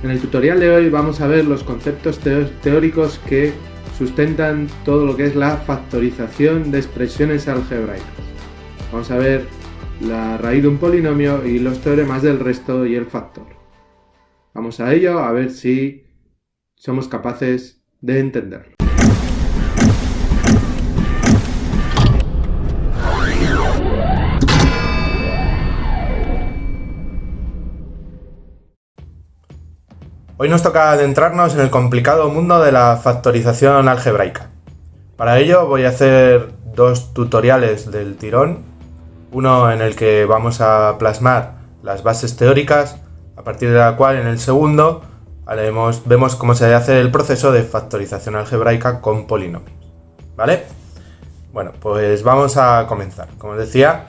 En el tutorial de hoy vamos a ver los conceptos teóricos que sustentan todo lo que es la factorización de expresiones algebraicas. Vamos a ver la raíz de un polinomio y los teoremas del resto y el factor. Vamos a ello a ver si somos capaces de entenderlo. Hoy nos toca adentrarnos en el complicado mundo de la factorización algebraica. Para ello voy a hacer dos tutoriales del tirón, uno en el que vamos a plasmar las bases teóricas, a partir de la cual en el segundo vemos cómo se hace el proceso de factorización algebraica con polinomios. ¿Vale? Bueno, pues vamos a comenzar. Como os decía,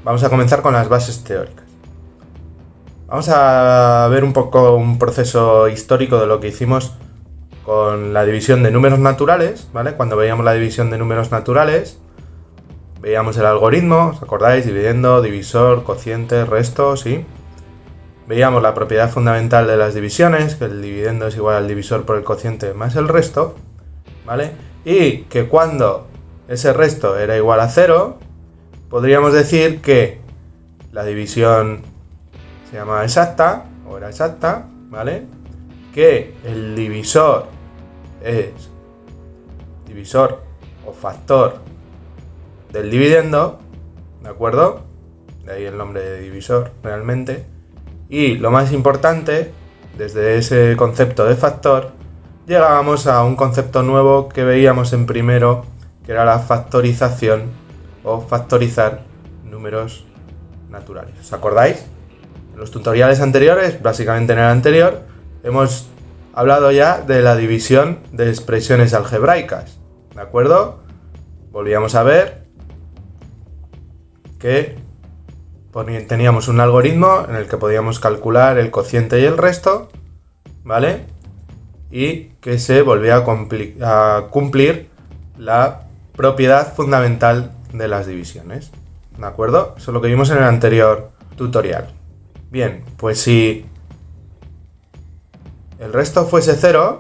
vamos a comenzar con las bases teóricas. Vamos a ver un poco un proceso histórico de lo que hicimos con la división de números naturales, ¿vale? Cuando veíamos la división de números naturales, veíamos el algoritmo, ¿os acordáis? Dividiendo, divisor, cociente, resto, ¿sí? Veíamos la propiedad fundamental de las divisiones, que el dividendo es igual al divisor por el cociente más el resto, ¿vale? Y que cuando ese resto era igual a 0, podríamos decir que la división se llama exacta, o era exacta, ¿vale? Que el divisor es divisor o factor del dividendo, ¿de acuerdo? De ahí el nombre de divisor realmente. Y lo más importante, desde ese concepto de factor, llegábamos a un concepto nuevo que veíamos en primero, que era la factorización o factorizar números naturales. ¿Os acordáis? En los tutoriales anteriores, básicamente en el anterior, hemos hablado ya de la división de expresiones algebraicas, ¿de acuerdo? Volvíamos a ver que teníamos un algoritmo en el que podíamos calcular el cociente y el resto, ¿vale? Y que se volvía a cumplir la propiedad fundamental de las divisiones, ¿de acuerdo? Eso es lo que vimos en el anterior tutorial. Bien, pues si el resto fuese 0,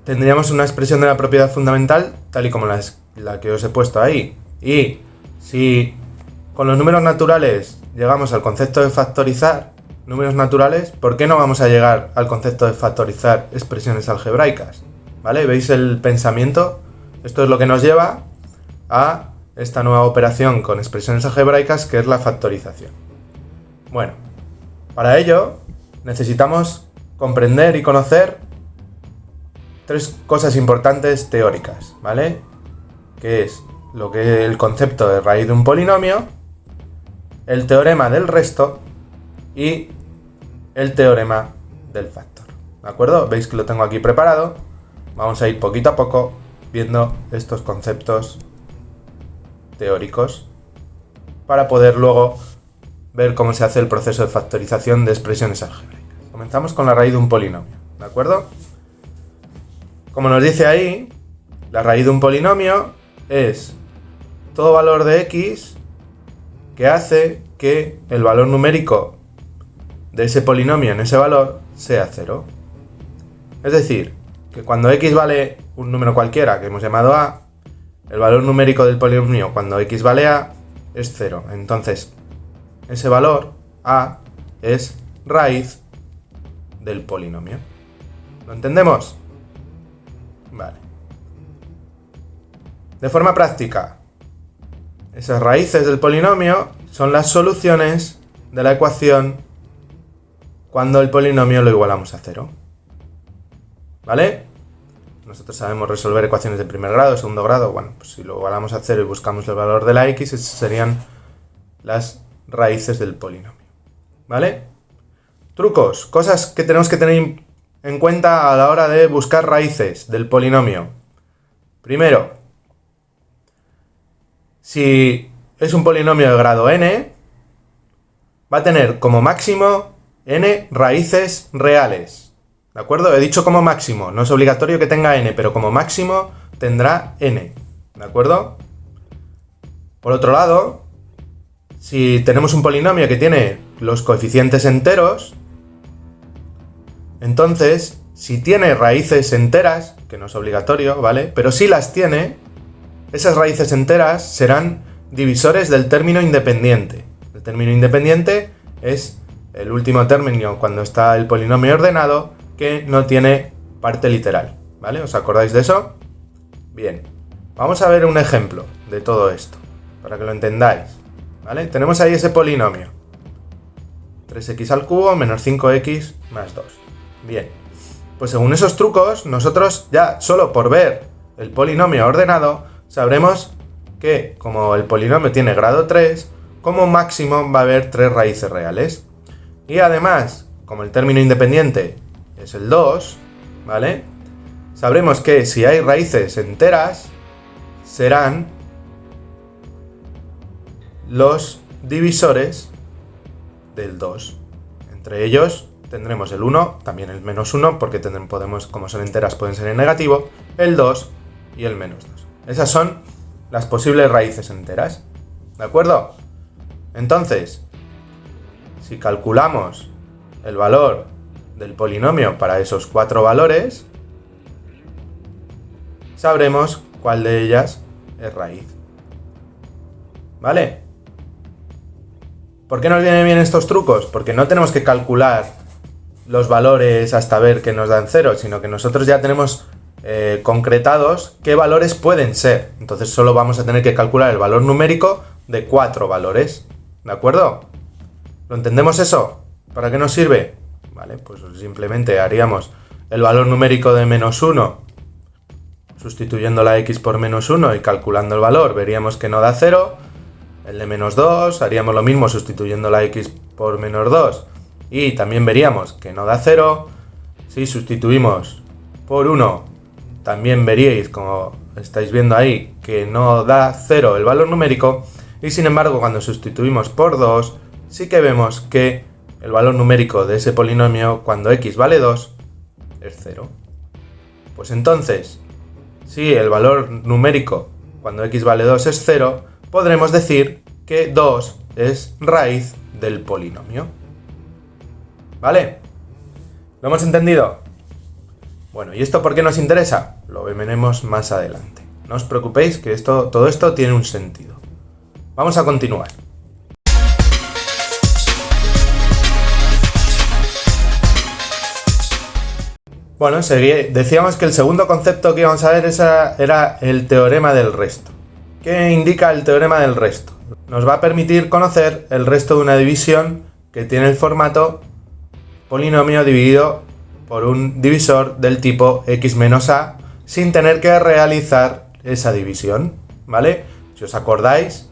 tendríamos una expresión de la propiedad fundamental tal y como la que os he puesto ahí. Y si con los números naturales llegamos al concepto de factorizar números naturales, ¿por qué no vamos a llegar al concepto de factorizar expresiones algebraicas? ¿Vale? ¿Veis el pensamiento? Esto es lo que nos lleva a esta nueva operación con expresiones algebraicas, que es la factorización. Bueno, para ello necesitamos comprender y conocer tres cosas importantes teóricas, ¿vale? Que es el concepto de raíz de un polinomio, el teorema del resto y el teorema del factor. ¿De acuerdo? Veis que lo tengo aquí preparado. Vamos a ir poquito a poco viendo estos conceptos teóricos para poder luego ver cómo se hace el proceso de factorización de expresiones algebraicas. Comenzamos con la raíz de un polinomio, ¿de acuerdo? Como nos dice ahí, la raíz de un polinomio es todo valor de x que hace que el valor numérico de ese polinomio en ese valor sea 0. Es decir, que cuando x vale un número cualquiera que hemos llamado a, el valor numérico del polinomio cuando x vale a es 0. Entonces, ese valor a es raíz del polinomio. ¿Lo entendemos? Vale. De forma práctica, esas raíces del polinomio son las soluciones de la ecuación cuando el polinomio lo igualamos a 0. ¿Vale? Nosotros sabemos resolver ecuaciones de primer grado, segundo grado. Bueno, pues si lo igualamos a 0 y buscamos el valor de la x, esas serían las raíces del polinomio. ¿Vale? Trucos, cosas que tenemos que tener en cuenta a la hora de buscar raíces del polinomio. Primero, si es un polinomio de grado n, va a tener como máximo n raíces reales. ¿De acuerdo? He dicho como máximo, no es obligatorio que tenga n, pero como máximo tendrá n. ¿De acuerdo? Por otro lado, si tenemos un polinomio que tiene los coeficientes enteros, entonces, si tiene raíces enteras, que no es obligatorio, ¿vale? Pero si las tiene, esas raíces enteras serán divisores del término independiente. El término independiente es el último término cuando está el polinomio ordenado que no tiene parte literal, ¿vale? ¿Os acordáis de eso? Bien, vamos a ver un ejemplo de todo esto, para que lo entendáis, ¿vale? Tenemos ahí ese polinomio. 3x al cubo menos 5x más 2. Bien, pues según esos trucos, nosotros ya solo por ver el polinomio ordenado, sabremos que como el polinomio tiene grado 3, como máximo va a haber 3 raíces reales. Y además, como el término independiente es el 2, ¿vale? Sabremos que si hay raíces enteras, serán los divisores del 2. Entre ellos tendremos el 1, también el menos 1, porque podemos, como son enteras, pueden ser en negativo, el 2 y el menos 2. Esas son las posibles raíces enteras, ¿de acuerdo? Entonces, si calculamos el valor del polinomio para esos 4 valores, sabremos cuál de ellas es raíz. ¿Vale? ¿Por qué nos vienen bien estos trucos? Porque no tenemos que calcular los valores hasta ver que nos dan 0, sino que nosotros ya tenemos concretados qué valores pueden ser. Entonces solo vamos a tener que calcular el valor numérico de 4 valores. ¿De acuerdo? ¿Lo entendemos eso? ¿Para qué nos sirve? Vale, pues simplemente haríamos el valor numérico de menos 1, sustituyendo la x por menos 1 y calculando el valor, veríamos que no da 0. El de menos 2, haríamos lo mismo sustituyendo la x por menos 2 y también veríamos que no da 0. Si sustituimos por 1, también veríais, como estáis viendo ahí, que no da 0 el valor numérico. Y sin embargo, cuando sustituimos por 2, sí que vemos que el valor numérico de ese polinomio, cuando x vale 2, es 0. Pues entonces, si el valor numérico cuando x vale 2 es 0, podremos decir que 2 es raíz del polinomio. ¿Vale? ¿Lo hemos entendido? Bueno, ¿y esto por qué nos interesa? Lo veremos más adelante. No os preocupéis que todo esto tiene un sentido. Vamos a continuar. Bueno, decíamos que el segundo concepto que íbamos a ver era el teorema del resto. ¿Qué indica el teorema del resto? Nos va a permitir conocer el resto de una división que tiene el formato polinomio dividido por un divisor del tipo x menos a sin tener que realizar esa división, ¿vale? Si os acordáis,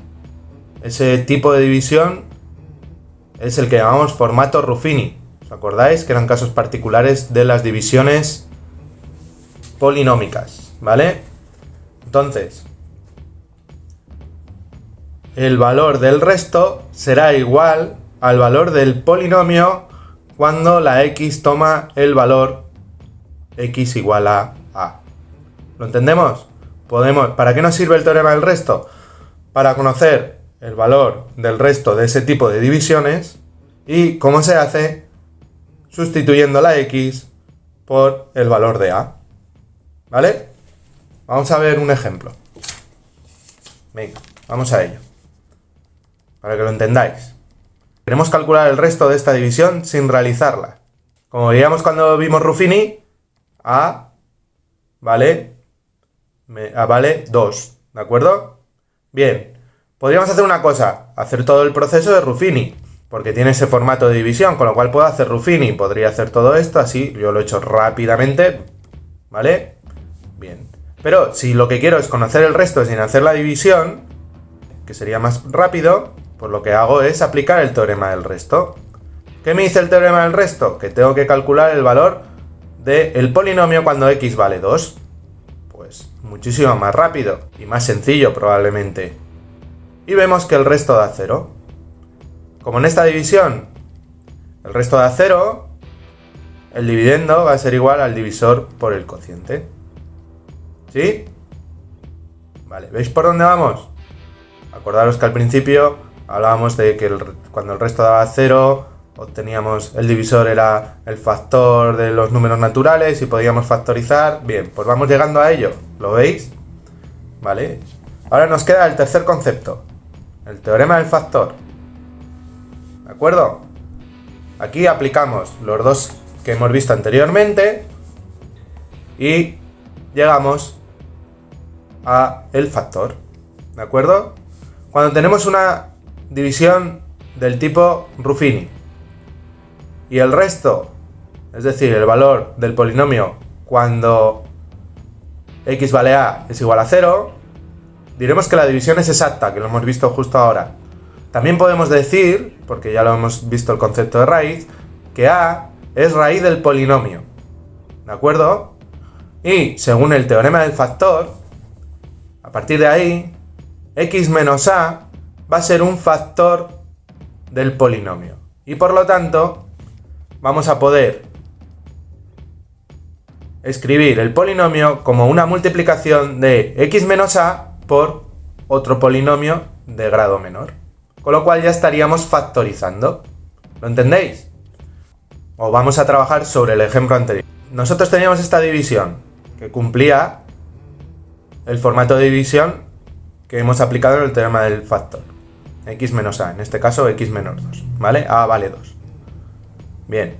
ese tipo de división es el que llamamos formato Ruffini. ¿Os acordáis? Que eran casos particulares de las divisiones polinómicas, ¿vale? Entonces, el valor del resto será igual al valor del polinomio cuando la x toma el valor x igual a a. ¿Lo entendemos? ¿Para qué nos sirve el teorema del resto? Para conocer el valor del resto de ese tipo de divisiones y cómo se hace sustituyendo la x por el valor de a. ¿Vale? Vamos a ver un ejemplo. Venga, vamos a ello. Para que lo entendáis. Queremos calcular el resto de esta división sin realizarla. Como veíamos cuando vimos Ruffini, a vale 2, ¿de acuerdo? Bien, podríamos hacer una cosa, hacer todo el proceso de Ruffini, porque tiene ese formato de división, con lo cual puedo hacer Ruffini, podría hacer todo esto así, yo lo he hecho rápidamente, ¿vale? Bien, pero si lo que quiero es conocer el resto sin hacer la división, que sería más rápido, pues lo que hago es aplicar el teorema del resto. ¿Qué me dice el teorema del resto? Que tengo que calcular el valor del polinomio cuando x vale 2. Pues muchísimo más rápido y más sencillo probablemente. Y vemos que el resto da 0. Como en esta división el resto da 0, el dividendo va a ser igual al divisor por el cociente. ¿Sí? Vale, ¿veis por dónde vamos? Acordaros que al principio Hablábamos de que cuando el resto daba 0, obteníamos el divisor era el factor de los números naturales y podíamos factorizar. Bien, pues vamos llegando a ello, ¿lo veis? Vale. Ahora nos queda el tercer concepto, el teorema del factor. ¿De acuerdo? Aquí aplicamos los dos que hemos visto anteriormente y llegamos a el factor. ¿De acuerdo? Cuando tenemos una división del tipo Ruffini y el resto, es decir, el valor del polinomio cuando x vale a es igual a 0, diremos que la división es exacta, que lo hemos visto justo ahora. También podemos decir, porque ya lo hemos visto el concepto de raíz, que a es raíz del polinomio. ¿De acuerdo? Y según el teorema del factor, a partir de ahí, x menos a va a ser un factor del polinomio. Y por lo tanto, vamos a poder escribir el polinomio como una multiplicación de x menos a por otro polinomio de grado menor. Con lo cual ya estaríamos factorizando. ¿Lo entendéis? O vamos a trabajar sobre el ejemplo anterior. Nosotros teníamos esta división que cumplía el formato de división que hemos aplicado en el teorema del factor. X menos a, en este caso x menos 2, ¿vale? A vale 2. Bien.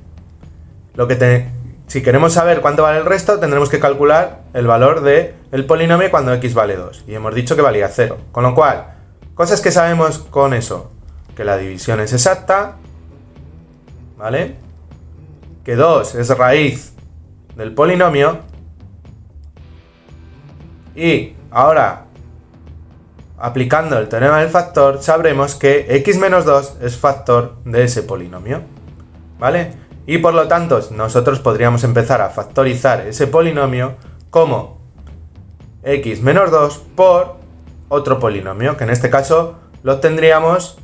Si queremos saber cuánto vale el resto, tendremos que calcular el valor del polinomio cuando x vale 2. Y hemos dicho que valía 0. Con lo cual, cosas que sabemos con eso. Que la división es exacta, ¿vale? Que 2 es raíz del polinomio. Y ahora, aplicando el teorema del factor, sabremos que x menos 2 es factor de ese polinomio, ¿vale? Y por lo tanto, nosotros podríamos empezar a factorizar ese polinomio como x menos 2 por otro polinomio, que en este caso lo obtendríamos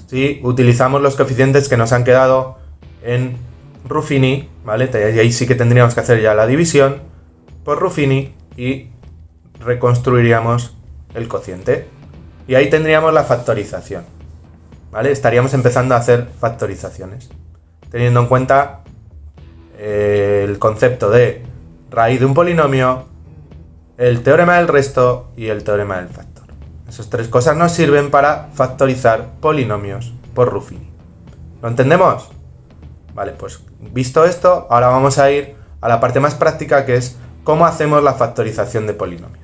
si utilizamos los coeficientes que nos han quedado en Ruffini, ¿vale? Y ahí sí que tendríamos que hacer ya la división por Ruffini y reconstruiríamos el cociente. Y ahí tendríamos la factorización, ¿vale? Estaríamos empezando a hacer factorizaciones, teniendo en cuenta el concepto de raíz de un polinomio, el teorema del resto y el teorema del factor. Esas tres cosas nos sirven para factorizar polinomios por Ruffini. ¿Lo entendemos? Vale, pues visto esto, ahora vamos a ir a la parte más práctica, que es cómo hacemos la factorización de polinomios.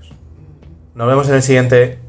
Nos vemos en el siguiente